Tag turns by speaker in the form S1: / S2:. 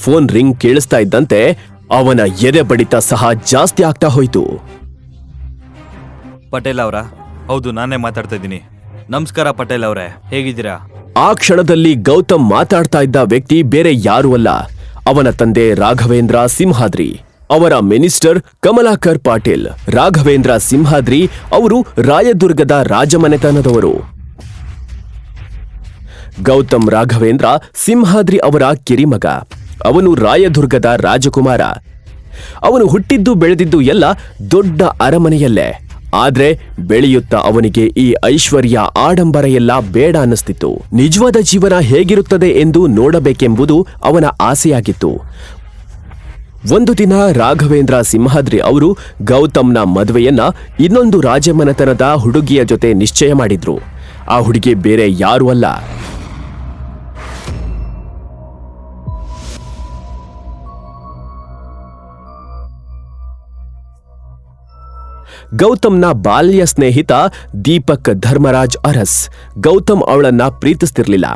S1: Phone ring ಕೇಳಿಸ್ತಾ ಇದ್ದಂತೆ ಅವನ ಎದೆ ಬಡಿತ ಸಹ ಜಾಸ್ತಿ ಆಗ್ತಾ ಹೋಯ್ತು.
S2: ಪಟೇಲ್ ಅವರ? ಹೌದು, ನಾನೇ ಮಾತಾಡ್ತಾ ಇದ್ದೀನಿ. ನಮಸ್ಕಾರ ಪಟೇಲ್ ಅವರೇ, ಹೇಗಿದ್ದೀರಾ?
S1: ಆ ಕ್ಷಣದಲ್ಲಿ ಗೌತಮ್ ಮಾತಾಡ್ತಾ ಇದ್ದ ವ್ಯಕ್ತಿ ಬೇರೆ ಯಾರೂ ಅಲ್ಲ, ಅವನ ತಂದೆ ರಾಘವೇಂದ್ರ ಸಿಂಹಾದ್ರಿ, ಅವರ ಮಿನಿಸ್ಟರ್ ಕಮಲಾಕರ್ ಪಾಟೀಲ್. ರಾಘವೇಂದ್ರ ಸಿಂಹಾದ್ರಿ ಅವರು ರಾಯದುರ್ಗದ ರಾಜಮನೆತನದವರು. ಗೌತಮ್ ರಾಘವೇಂದ್ರ ಸಿಂಹಾದ್ರಿ ಅವರ ಕಿರಿಮಗ. ಅವನು ರಾಯದುರ್ಗದ ರಾಜಕುಮಾರ. ಅವನು ಹುಟ್ಟಿದ್ದು ಬೆಳೆದಿದ್ದು ಎಲ್ಲ ದೊಡ್ಡ ಅರಮನೆಯಲ್ಲೇ. ಆದ್ರೆ ಬೆಳೆಯುತ್ತಾ ಅವನಿಗೆ ಈ ಐಶ್ವರ್ಯ ಆಡಂಬರ ಎಲ್ಲ ಬೇಡ ಅನ್ನಿಸ್ತಿತ್ತು. ನಿಜವಾದ ಜೀವನ ಹೇಗಿರುತ್ತದೆ ಎಂದು ನೋಡಬೇಕೆಂಬುದು ಅವನ ಆಸೆಯಾಗಿತ್ತು. ಒಂದು ದಿನ ರಾಘವೇಂದ್ರ ಸಿಂಹಾದ್ರಿ ಅವರು ಗೌತಮ್ನ ಮದುವೆಯನ್ನ ಇನ್ನೊಂದು ರಾಜಮನೆತನದ ಹುಡುಗಿಯ ಜೊತೆ ನಿಶ್ಚಯ ಮಾಡಿದ್ರು. ಆ ಹುಡುಗಿ ಬೇರೆ ಯಾರೂ ಅಲ್ಲ, ಗೌತಮ್ನ ಬಾಲ್ಯ ಸ್ನೇಹಿತ ದೀಪಕ್ ಧರ್ಮರಾಜ್ ಅರಸ್. ಗೌತಮ್ ಅವಳನ್ನ ಪ್ರೀತಿಸ್ತಿರ್ಲಿಲ್ಲ.